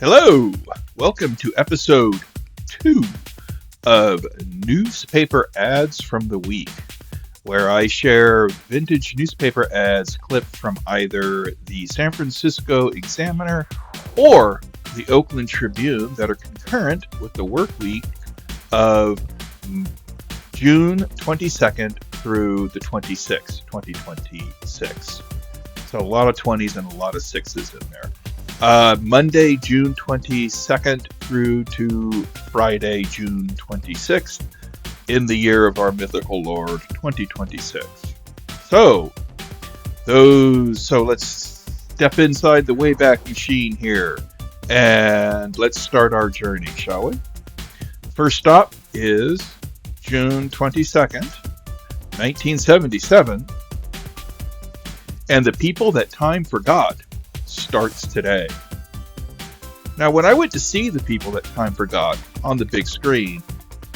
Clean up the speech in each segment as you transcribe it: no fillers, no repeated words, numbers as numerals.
Hello, welcome to episode 2 of Newspaper Ads from the Week, where I share vintage newspaper ads clipped from either the San Francisco Examiner or the Oakland Tribune that are concurrent with the work week of June 22nd through the 26th, 2026. So a lot of 20s and a lot of 6s in there. Monday, June 22nd through to Friday, June 26th in the year of our mythical Lord, 2026. So let's step inside the Wayback Machine here and let's start our journey, shall we? First stop is June 22nd, 1977, and The People That Time Forgot starts today. Now, when I went to see The People That Time Forgot on the big screen,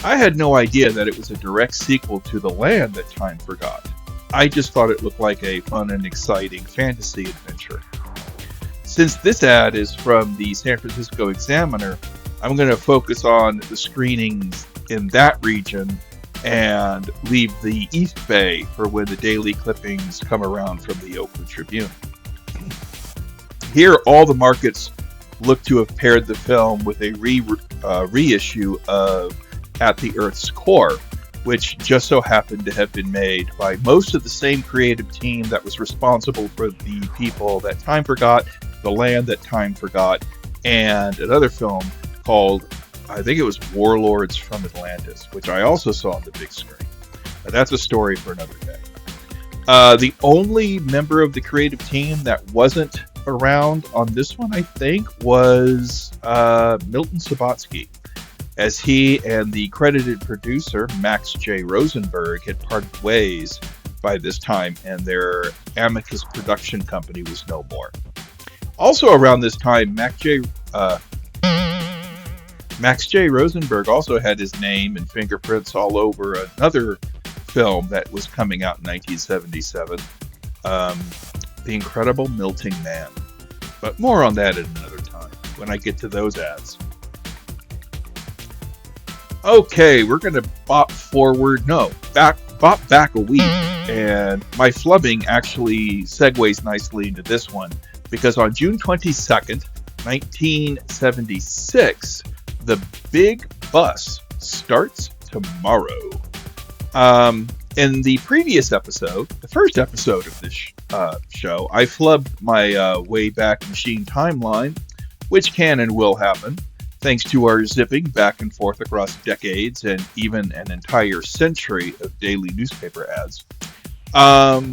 I had no idea that it was a direct sequel to The Land That Time Forgot. I just thought it looked like a fun and exciting fantasy adventure. Since this ad is from the San Francisco Examiner, I'm going to focus on the screenings in that region and leave the East Bay for when the daily clippings come around from the Oakland Tribune. Here, all the markets look to have paired the film with a reissue of At the Earth's Core, which just so happened to have been made by most of the same creative team that was responsible for The People That Time Forgot, The Land That Time Forgot, and another film called, I think it was Warlords from Atlantis, which I also saw on the big screen. But that's a story for another day. The only member of the creative team that wasn't around on this one, I think, was Milton Subotsky, as he and the credited producer Max J. Rosenberg had parted ways by this time, and their Amicus production company was no more. Also around this time, Max J. Rosenberg also had his name and fingerprints all over another film that was coming out in 1977, The Incredible Melting Man. But more on that at another time, when I get to those ads. Okay, we're going to bop back a week, and my flubbing actually segues nicely into this one, because on June 22nd, 1976, The Big Bus starts tomorrow. In the previous episode, the first episode of this show, I flubbed my Wayback Machine timeline, which can and will happen, thanks to our zipping back and forth across decades and even an entire century of daily newspaper ads.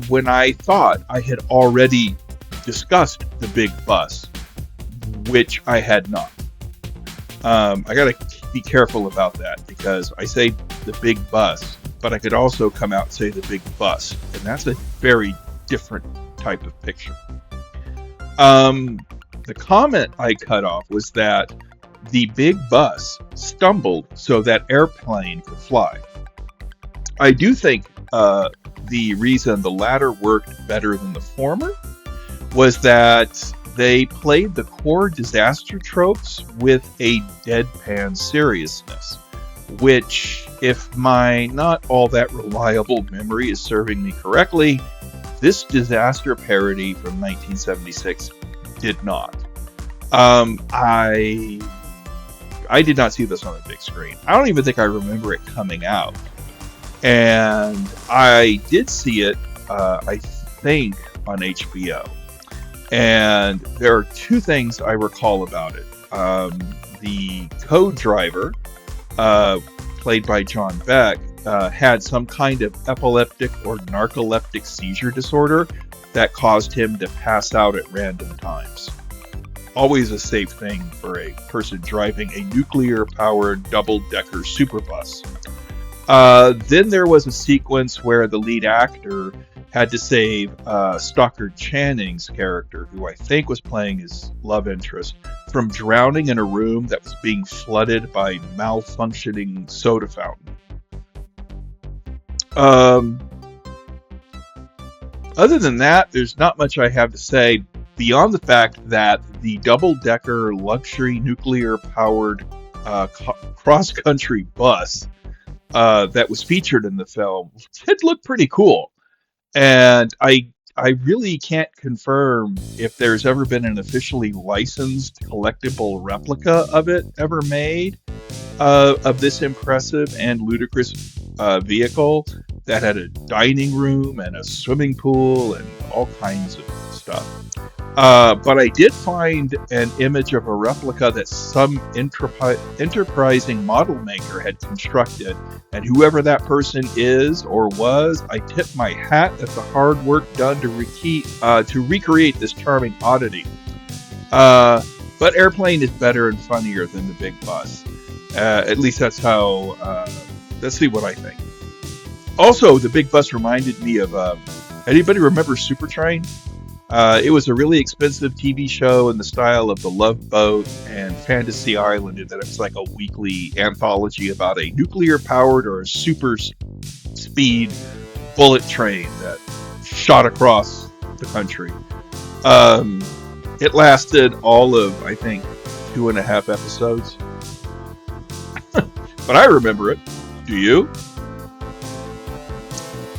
When I thought I had already discussed The Big Bus, which I had not. I gotta be careful about that, because I say The Big Bus, but I could also come out and say The Big Bus, and that's a very different type of picture. The comment I cut off was that the big bus stumbled so that airplane could fly. I do think the reason the latter worked better than the former was that they played the core disaster tropes with a deadpan seriousness, which, if my not all that reliable memory is serving me correctly, this disaster parody from 1976 did not. I did not see this on the big screen. I don't even think I remember it coming out. And I did see it, I think, on HBO. And there are two things I recall about it. The co-driver, played by John Beck, had some kind of epileptic or narcoleptic seizure disorder that caused him to pass out at random times. Always a safe thing for a person driving a nuclear-powered double-decker superbus. Then there was a sequence where the lead actor had to save Stockard Channing's character, who I think was playing his love interest, from drowning in a room that was being flooded by malfunctioning soda fountain. Other than that, there's not much I have to say beyond the fact that the double-decker luxury nuclear-powered cross-country bus that was featured in the film did look pretty cool. And I really can't confirm if there's ever been an officially licensed collectible replica of it ever made, of this impressive and ludicrous vehicle that had a dining room and a swimming pool and all kinds of stuff. But I did find an image of a replica that some enterprising model maker had constructed, and whoever that person is or was, I tip my hat at the hard work done to recreate this charming oddity. But Airplane is better and funnier than the Big Bus. At least that's how. Let's see what I think. Also, the Big Bus reminded me of. Anybody remember Super Train? It was a really expensive TV show in the style of The Love Boat and Fantasy Island, in that it was like a weekly anthology about a nuclear-powered or a super speed bullet train that shot across the country. It lasted all of, I think, 2.5 episodes. But I remember it. Do you?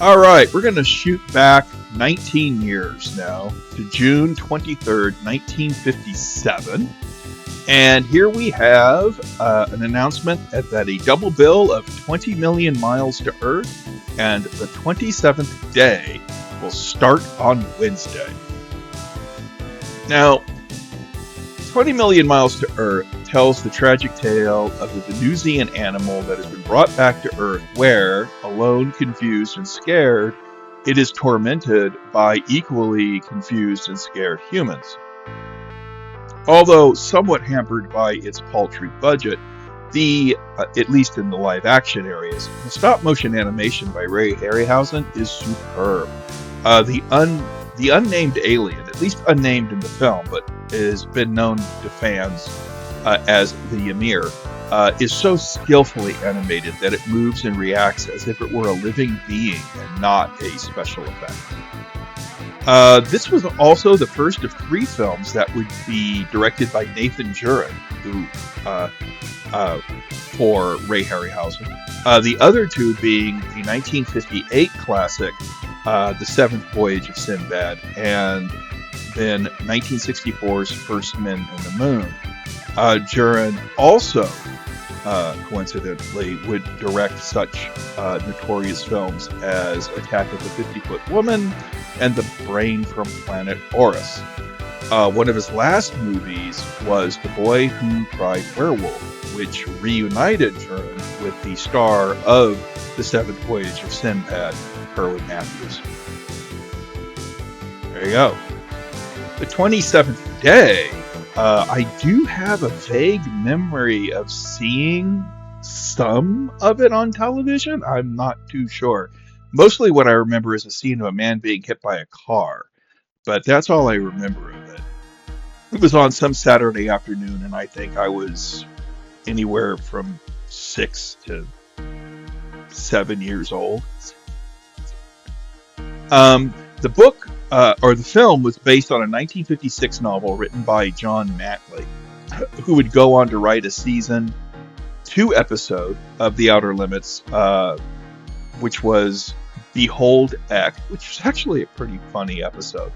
All right, we're going to shoot back 19 years now to June 23rd, 1957. And here we have an announcement that a double bill of 20 million miles to Earth and the 27th day will start on Wednesday. Now, 20 million miles to Earth tells the tragic tale of a Venusian animal that has been brought back to Earth where, alone, confused, and scared, it is tormented by equally confused and scared humans. Although somewhat hampered by its paltry budget, at least in the live-action areas, the stop-motion animation by Ray Harryhausen is superb. The unnamed alien, at least unnamed in the film, but has been known to fans as the Ymir, is so skillfully animated that it moves and reacts as if it were a living being and not a special effect. This was also the first of 3 films that would be directed by Nathan Juran, who for Ray Harryhausen. The other 2 being the 1958 classic, The Seventh Voyage of Sinbad, and then 1964's First Men on the Moon. Juran also, coincidentally, would direct such notorious films as Attack of the 50-Foot Woman and The Brain from Planet Oris. One of his last movies was The Boy Who Cried Werewolf, which reunited Juran with the star of The Seventh Voyage of Sinbad, Kerwin Matthews. There you go. The 27th day, I do have a vague memory of seeing some of it on television. I'm not too sure. Mostly what I remember is a scene of a man being hit by a car, but that's all I remember of it. It was on some Saturday afternoon, and I think I was anywhere from 6 to 7 years old. The book, or the film, was based on a 1956 novel written by John Mantley, who would go on to write a season 2 episode of The Outer Limits, which was Behold Ek, which was actually a pretty funny episode.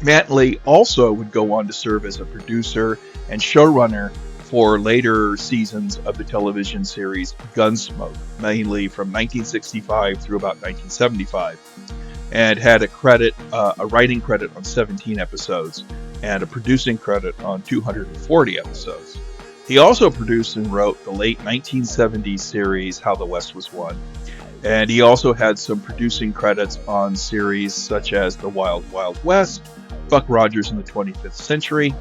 Mantley also would go on to serve as a producer and showrunner for later seasons of the television series Gunsmoke, mainly from 1965 through about 1975, and had a writing credit on 17 episodes and a producing credit on 240 episodes. He also produced and wrote the late 1970s series How the West Was Won, and he also had some producing credits on series such as The Wild Wild West, Buck Rogers in the 25th Century,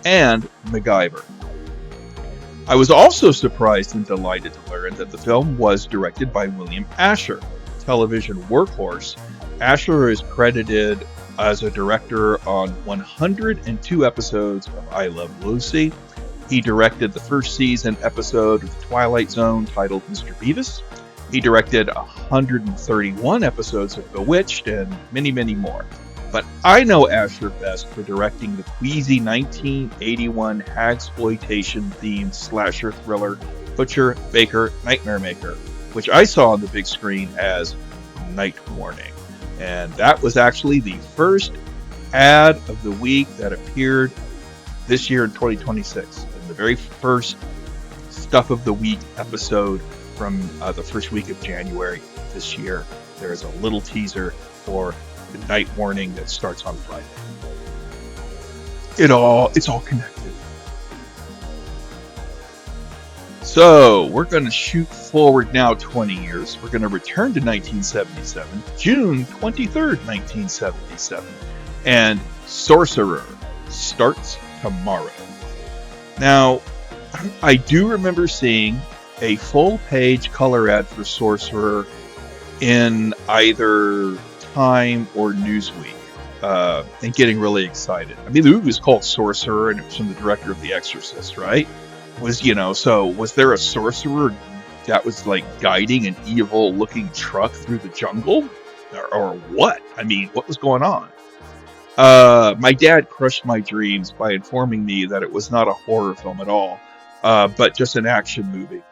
and MacGyver. I was also surprised and delighted to learn that the film was directed by William Asher, television workhorse. Asher is credited as a director on 102 episodes of I Love Lucy. He directed the first season episode of The Twilight Zone titled Mr. Beavis. He directed 131 episodes of Bewitched and many, many more. but I know Asher best for directing the queasy 1981 hagsploitation-themed slasher thriller Butcher, Baker, Nightmare Maker, which I saw on the big screen as Night Warning. And that was actually the first ad of the week that appeared this year in 2026. And the very first Stuff of the Week episode from the first week of January this year. There is a little teaser for the Night Warning that starts on Friday. It's all connected. So we're going to shoot forward now 20 years. We're going to return to 1977, June 23rd, 1977. And Sorcerer starts tomorrow. Now, I do remember seeing a full-page color ad for Sorcerer in either Time or Newsweek, and getting really excited. I mean, the movie was called Sorcerer, and it was from the director of The Exorcist, right? So was there a sorcerer that was like guiding an evil-looking truck through the jungle, or what? I mean, what was going on? My dad crushed my dreams by informing me that it was not a horror film at all, but just an action movie.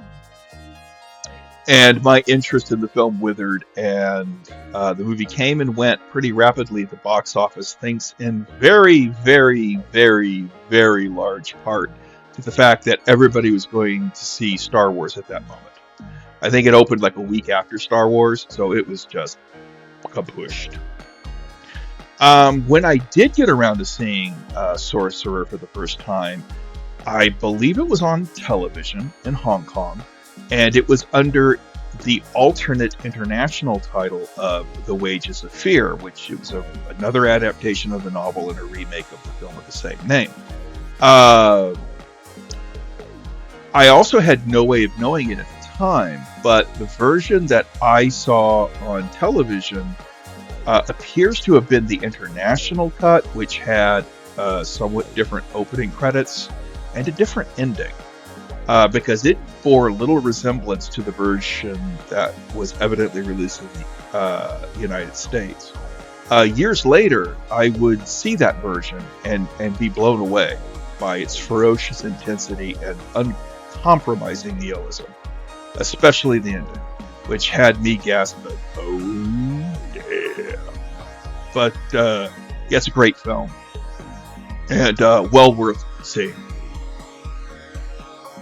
And my interest in the film withered, and the movie came and went pretty rapidly at the box office, thanks in very, very, very, very large part to the fact that everybody was going to see Star Wars at that moment. I think it opened like a week after Star Wars, so it was just kapushed. When I did get around to seeing Sorcerer for the first time, I believe it was on television in Hong Kong, and it was under the alternate international title of The Wages of Fear, which it was another adaptation of the novel and a remake of the film of the same name. I also had no way of knowing it at the time, but the version that I saw on television appears to have been the international cut, which had somewhat different opening credits and a different ending, because it bore little resemblance to the version that was evidently released in the United States. Years later, I would see that version and be blown away by its ferocious intensity and uncompromising nihilism, especially the ending, which had me gasping, oh yeah. But yeah, it's a great film, and well worth seeing.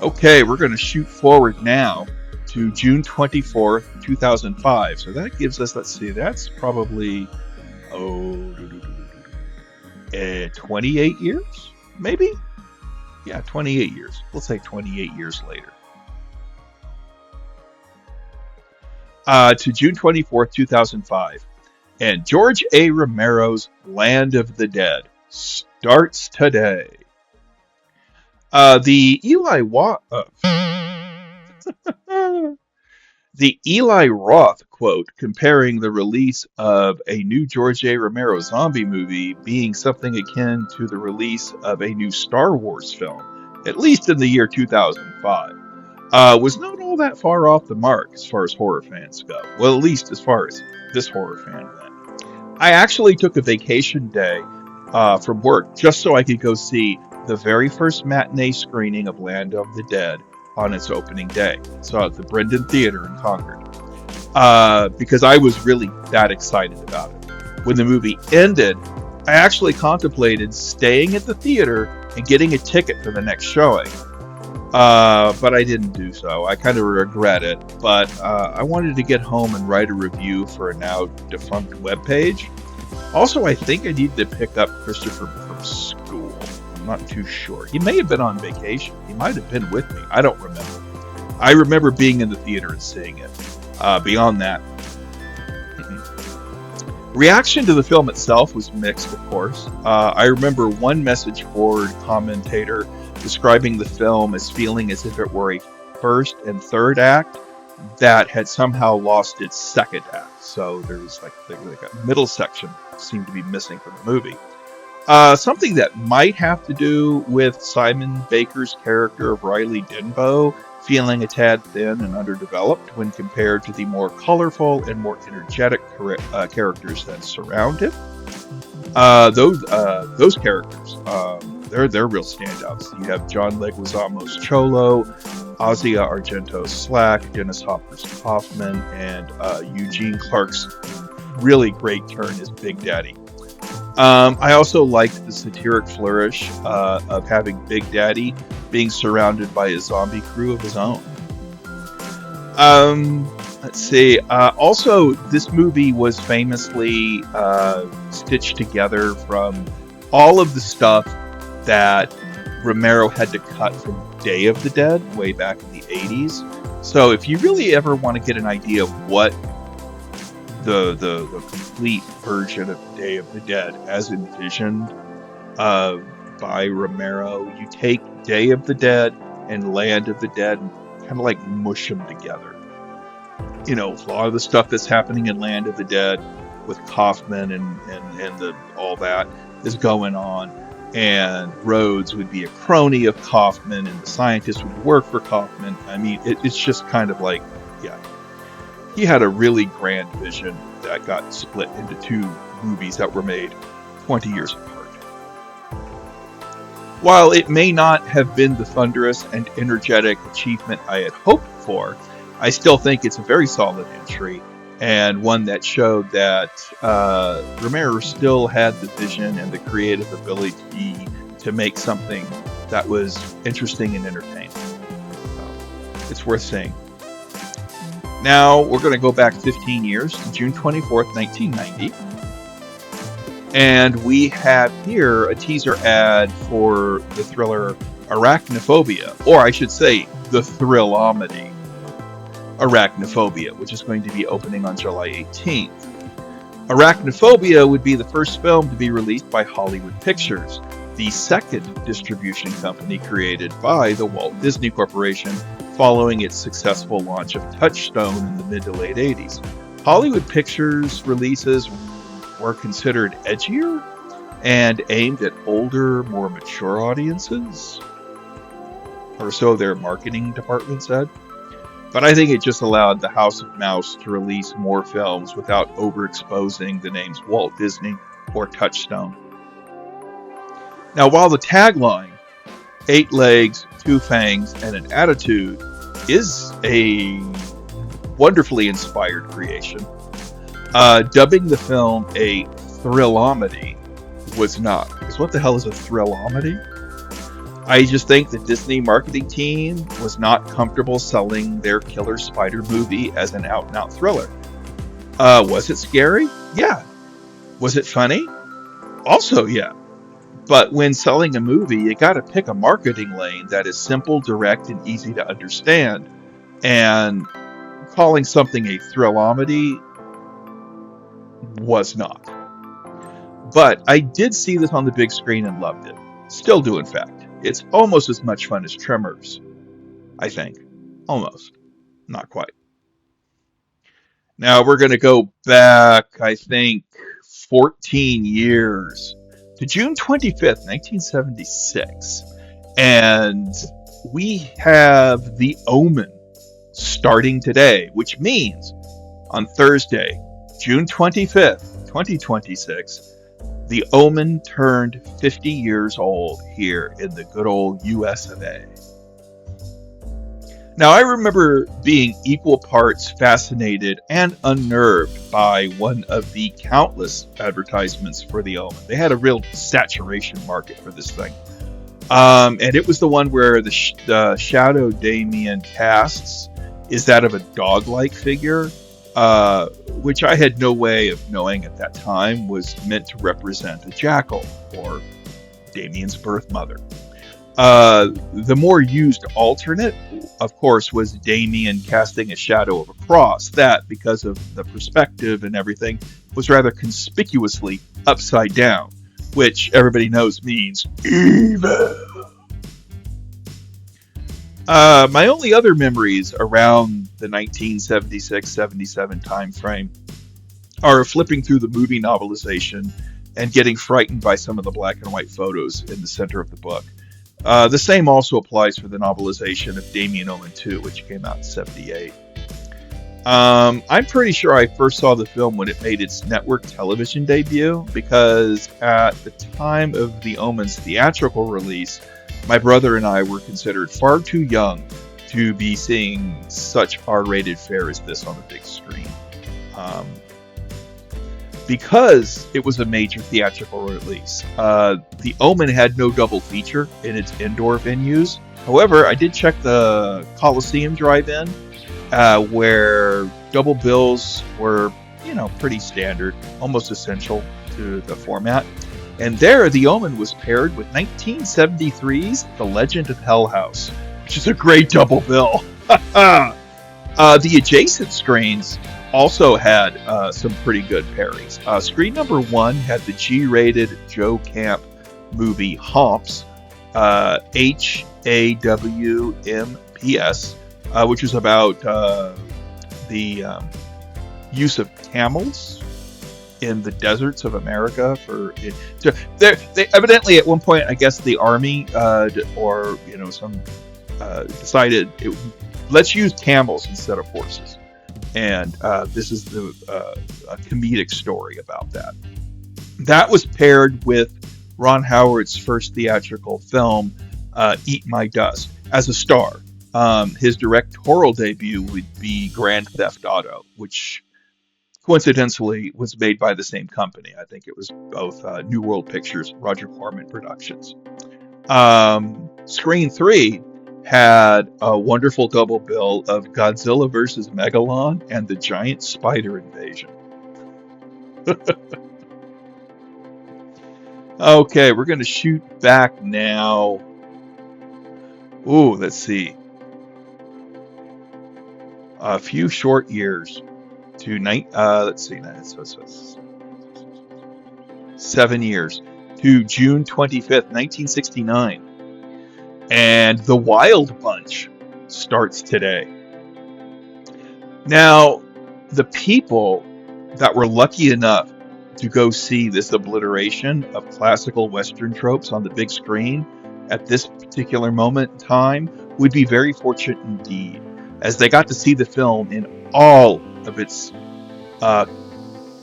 Okay, we're going to shoot forward now to June 24th, 2005. So that gives us, let's see, that's probably 28 years, maybe? Yeah, 28 years. We'll say 28 years later. To June 24th, 2005. And George A. Romero's Land of the Dead starts today. The Eli Roth quote comparing the release of a new George A. Romero zombie movie being something akin to the release of a new Star Wars film, at least in the year 2005, was not all that far off the mark as far as horror fans go. Well, at least as far as this horror fan went. I actually took a vacation day from work just so I could go see the very first matinee screening of Land of the Dead on its opening day. So at the Brendan Theater in Concord. Because I was really that excited about it. When the movie ended, I actually contemplated staying at the theater and getting a ticket for the next showing. But I didn't do so. I kind of regret it. But I wanted to get home and write a review for a now defunct webpage. Also, I think I needed to pick up Christopher from school. I'm not too sure. He may have been on vacation. He might have been with me. I don't remember. I remember being in the theater and seeing it. Beyond that, reaction to the film itself was mixed, of course. I remember one message board commentator describing the film as feeling as if it were a first and third act that had somehow lost its second act. So there was like a middle section seemed to be missing from the movie. Something that might have to do with Simon Baker's character of Riley Denbo feeling a tad thin and underdeveloped when compared to the more colorful and more energetic characters that surround him. Those characters, they're real standouts. You have John Leguizamo's Cholo, Ozzy Argento's Slack, Dennis Hopper's Kaufman, and Eugene Clark's really great turn as Big Daddy. I also liked the satiric flourish of having Big Daddy being surrounded by a zombie crew of his own. Let's see. Also, this movie was famously stitched together from all of the stuff that Romero had to cut from Day of the Dead way back in the 80s. So if you really ever want to get an idea of what the complete version of Day of the Dead as envisioned by Romero, you take Day of the Dead and Land of the Dead and kind of like mush them together. You know, a lot of the stuff that's happening in Land of the Dead with Kaufman and all that is going on. And Rhodes would be a crony of Kaufman, and the scientist would work for Kaufman. I mean, it's just kind of like, yeah. He had a really grand vision that got split into two movies that were made 20 years apart. While it may not have been the thunderous and energetic achievement I had hoped for, I still think it's a very solid entry, and one that showed that Romero still had the vision and the creative ability to make something that was interesting and entertaining. So, it's worth seeing. Now we're going to go back 15 years to June 24th, 1990. And we have here a teaser ad for the thriller Arachnophobia, or I should say, the Thrilomedy Arachnophobia, which is going to be opening on July 18th. Arachnophobia would be the first film to be released by Hollywood Pictures, the second distribution company created by the Walt Disney Corporation following its successful launch of Touchstone in the mid to late 80s. Hollywood Pictures releases were considered edgier and aimed at older, more mature audiences, or so their marketing department said. But I think it just allowed the House of Mouse to release more films without overexposing the names Walt Disney or Touchstone. Now, while the tagline, 8 legs, 2 fangs, and an attitude, is a wonderfully inspired creation, dubbing the film a Thrilomedy was not. Because what the hell is a Thrilomedy? I just think the Disney marketing team was not comfortable selling their Killer Spider movie as an out-and-out thriller. Was it scary? Yeah. Was it funny? Also, yeah. But when selling a movie, you gotta pick a marketing lane that is simple, direct, and easy to understand. And calling something a Thrilomedy was not. But I did see this on the big screen and loved it. Still do, in fact. It's almost as much fun as Tremors, I think. Almost. Not quite. Now we're going to go back, I think, 14 years to June 25th, 1976. And we have The Omen starting today, which means on Thursday, June 25th, 2026, The Omen turned 50 years old here in the good old US of A. Now, I remember being equal parts fascinated and unnerved by one of the countless advertisements for The Omen. They had a real saturation market for this thing. And it was the one where the shadow Damien casts is that of a dog-like figure, which I had no way of knowing at that time was meant to represent a jackal, or Damien's birth mother. The more used alternate, of course, was Damien casting a shadow of a cross. That, because of the perspective and everything, was rather conspicuously upside down, which everybody knows means evil. My only other memories around the 1976-77 time frame are flipping through the movie novelization and getting frightened by some of the black and white photos in the center of the book. The same also applies for the novelization of Damien Omen 2, which came out in 78. I'm pretty sure I first saw the film when it made its network television debut, because at the time of The Omen's theatrical release, my brother and I were considered far too young to be seeing such R-rated fare as this on the big screen. Um, because it was a major theatrical release, The Omen had no double feature in its indoor venues. However, I did check the Coliseum drive-in, where double bills were, pretty standard, almost essential to the format. And there, The Omen was paired with 1973's The Legend of Hell House, which is a great double bill. The adjacent screens also had some pretty good pairings. Screen number one had the G-rated Joe Camp movie Homps, HAWMPS, which is about the use of camels in the deserts of America. So they evidently at one point, I guess the army some decided let's use camels instead of horses, and this is a comedic story about that. That was paired with Ron Howard's first theatrical film, Eat My Dust, as a star. His directorial debut would be Grand Theft Auto, which coincidentally was made by the same company. I think it was both New World Pictures, Roger Corman Productions. Screen 3 had a wonderful double bill of Godzilla vs. Megalon and the Giant Spider Invasion. Okay, we're going to shoot back now. Ooh, let's see. A few short years to 7 years to June 25th, 1969. And The Wild Bunch starts today. Now, the people that were lucky enough to go see this obliteration of classical Western tropes on the big screen at this particular moment in time would be very fortunate indeed, as they got to see the film in all of its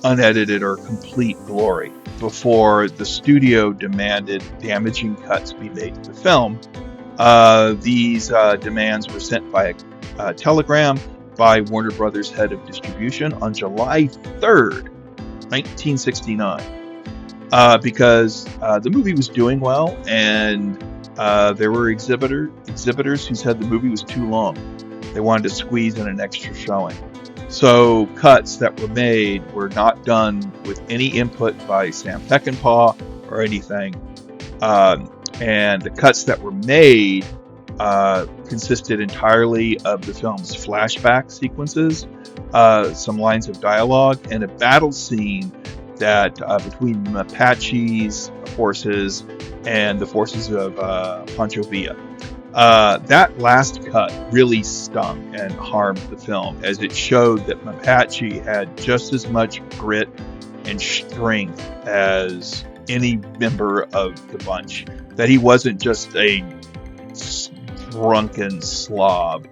unedited or complete glory before the studio demanded damaging cuts be made to the film. These demands were sent by a telegram by Warner Brothers head of distribution on July 3rd, 1969, because the movie was doing well, and there were exhibitors who said the movie was too long. They wanted to squeeze in an extra showing. So cuts that were made were not done with any input by Sam Peckinpah or anything. And the cuts that were made consisted entirely of the film's flashback sequences, some lines of dialogue, and a battle scene that between Apache's forces and the forces of Pancho Villa. That last cut really stung and harmed the film, as it showed that Mapache had just as much grit and strength as any member of the bunch, that he wasn't just a drunken slob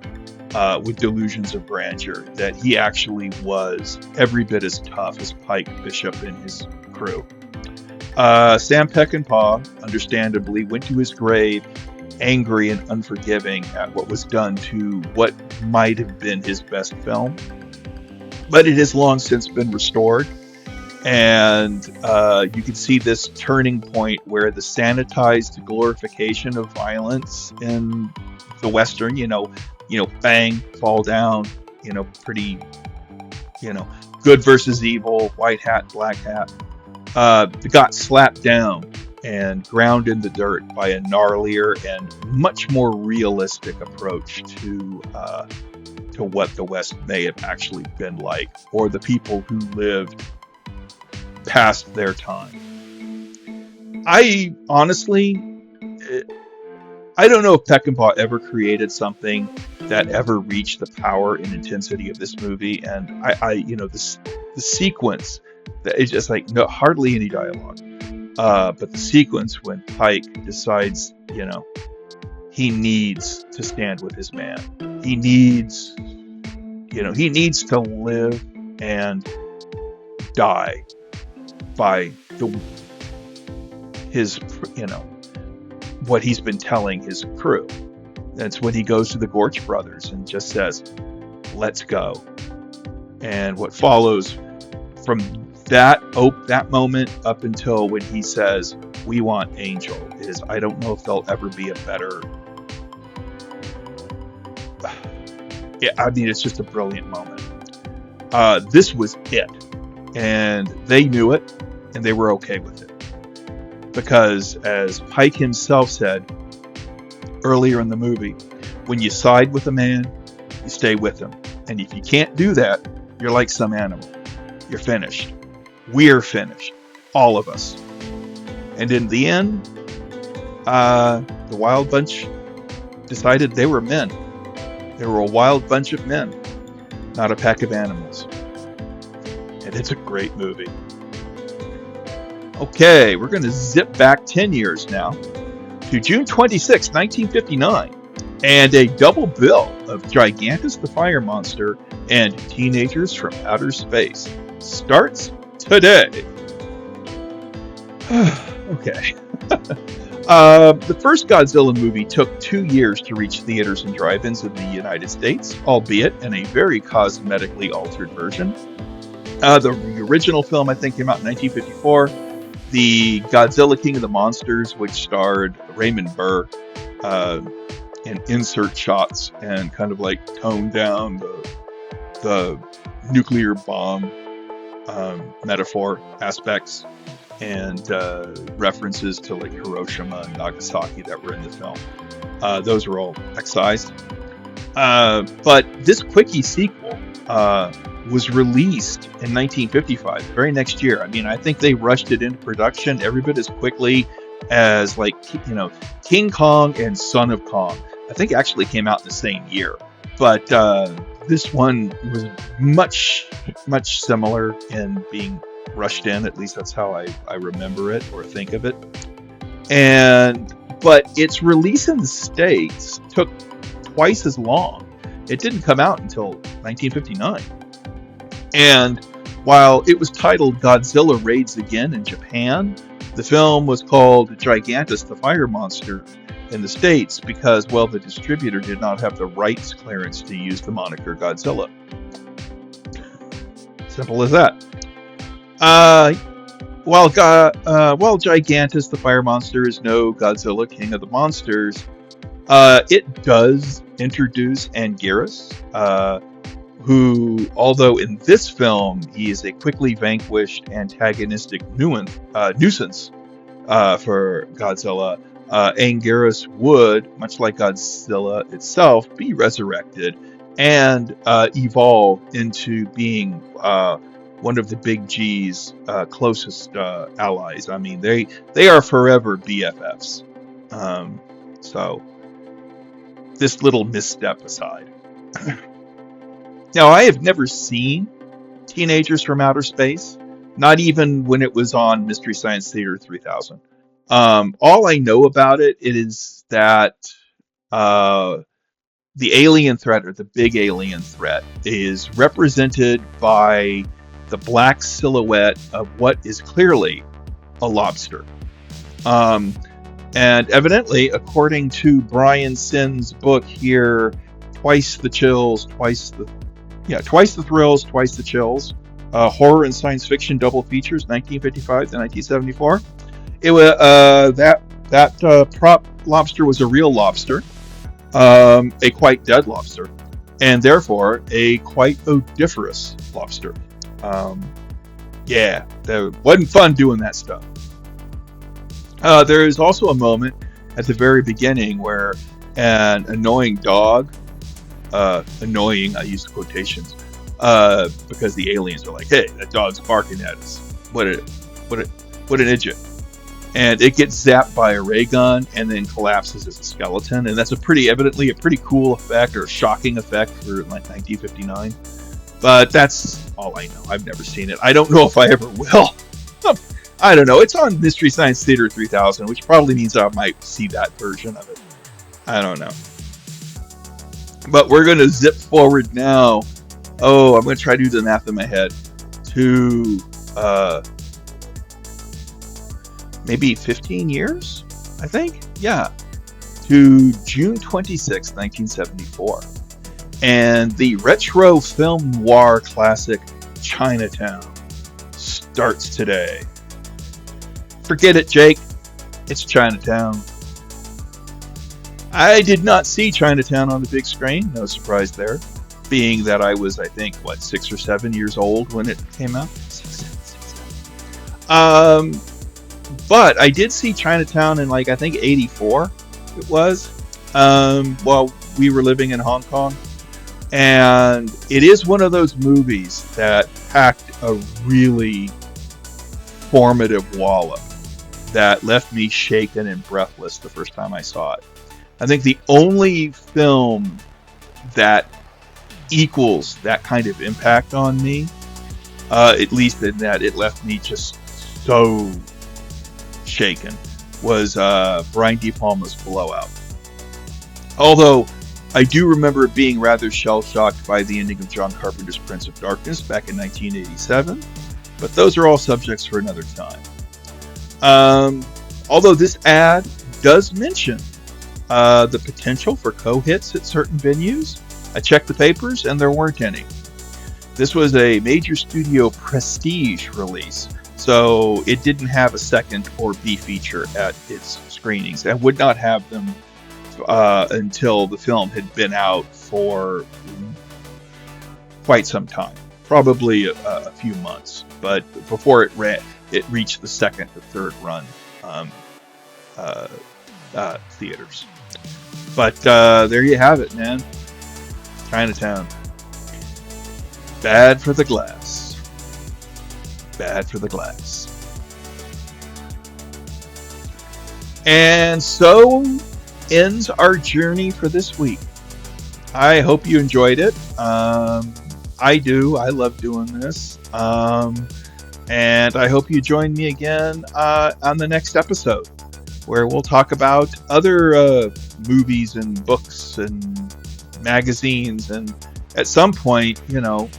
with delusions of grandeur, that he actually was every bit as tough as Pike Bishop and his crew. Sam Peckinpah, understandably, went to his grave angry and unforgiving at what was done to what might have been his best film, but it has long since been restored, and you can see this turning point where the sanitized glorification of violence in the Western, bang, fall down, pretty, good versus evil, white hat, black hat, got slapped down and ground in the dirt by a gnarlier and much more realistic approach to what the West may have actually been like, or the people who lived past their time. I honestly, I don't know if Peckinpah ever created something that ever reached the power and intensity of this movie, and the sequence that is just like hardly any dialogue. But the sequence when Pike decides, he needs to stand with his man. He needs he needs to live and die by his, what he's been telling his crew. That's when he goes to the Gorch brothers and just says, "Let's go." And what follows from that moment up until when he says, "We want Angel," is, I don't know if there'll ever be a better. Yeah, I mean, it's just a brilliant moment. This was it, and they knew it, and they were okay with it, because as Pike himself said earlier in the movie, when you side with a man, you stay with him, and if you can't do that, you're like some animal. You're finished. We're finished, all of us. And in the end, the Wild Bunch decided they were men. They were a wild bunch of men, not a pack of animals. And it's a great movie. Okay, we're going to zip back 10 years now to June 26, 1959, and a double bill of Gigantus the Fire Monster and Teenagers from Outer Space starts today. Okay. The first Godzilla movie took 2 years to reach theaters and drive-ins in the United States, albeit in a very cosmetically altered version. The original film, I think, came out in 1954. The Godzilla King of the Monsters, which starred Raymond Burr, in insert shots and kind of like toned down the nuclear bomb metaphor aspects and references to like Hiroshima and Nagasaki that were in the film. Those were all excised. But this quickie sequel was released in 1955, the very next year. I mean, I think they rushed it into production every bit as quickly as, like, King Kong and Son of Kong. I think actually came out in the same year. But this one was much, much similar in being rushed in. At least that's how I remember it or think of it. But its release in the States took twice as long. It didn't come out until 1959. And while it was titled Godzilla Raids Again in Japan, the film was called Gigantus the Fire Monster in the States because, well, the distributor did not have the rights clearance to use the moniker Godzilla. Simple as that. While Gigantus the Fire Monster is no Godzilla King of the Monsters, it does introduce Anguirus, who, although in this film he is a quickly vanquished antagonistic nuisance for Godzilla, Anguirus would, much like Godzilla itself, be resurrected and evolve into being one of the Big G's closest allies. I mean, they are forever BFFs. So, this little misstep aside. Now, I have never seen Teenagers from Outer Space, not even when it was on Mystery Science Theater 3000. All I know about it is that the alien threat, or the big alien threat, is represented by the black silhouette of what is clearly a lobster. And evidently, according to Brian Sinn's book here, Twice the Chills, Twice the Thrills, Twice the Chills, horror and science fiction double features, 1955 to 1974. It was that prop lobster was a real lobster, a quite dead lobster, and therefore a quite odoriferous lobster. That wasn't fun doing that stuff. There is also a moment at the very beginning where an annoying dog, annoying, I used quotations, because the aliens are like, "Hey, that dog's barking at us. What an idiot." And it gets zapped by a ray gun and then collapses as a skeleton. And that's evidently a pretty cool effect, or shocking effect for like 1959. But that's all I know. I've never seen it. I don't know if I ever will. I don't know. It's on Mystery Science Theater 3000, which probably means I might see that version of it. I don't know. But we're going to zip forward now Oh, I'm going to try to do the math in my head. To uh, maybe 15 years, I think. Yeah, to June 26, 1974. And the retro film noir classic Chinatown starts today. Forget it, Jake. It's Chinatown. I did not see Chinatown on the big screen. No surprise there. Being that I was, I think, what, 6 or 7 years old when it came out? Six, seven, six, seven. But I did see Chinatown in, like, I think 84 it was, while we were living in Hong Kong. And it is one of those movies that packed a really formative wallop that left me shaken and breathless the first time I saw it. I think the only film that equals that kind of impact on me, at least in that it left me just so shaken, was Brian De Palma's Blowout. Although I do remember being rather shell-shocked by the ending of John Carpenter's Prince of Darkness back in 1987, but those are all subjects for another time. Although this ad does mention the potential for co-hits at certain venues, I checked the papers and there weren't any. This was a major studio prestige release, so it didn't have a second or B feature at its screenings and would not have them until the film had been out for quite some time, probably a few months, but before it reached the second or third run theaters. But there you have it, man. Chinatown. Bad for the glass. Bad for the glass. And so ends our journey for this week. I hope you enjoyed it. I do. I love doing this. And I hope you join me again on the next episode, where we'll talk about other movies and books and magazines and at some point,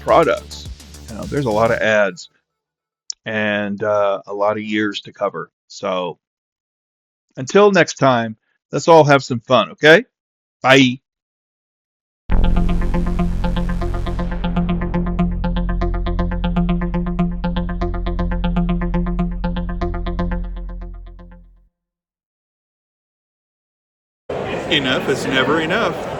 products. There's a lot of ads and a lot of years to cover. So until next time, let's all have some fun, okay? Bye. Enough is never enough.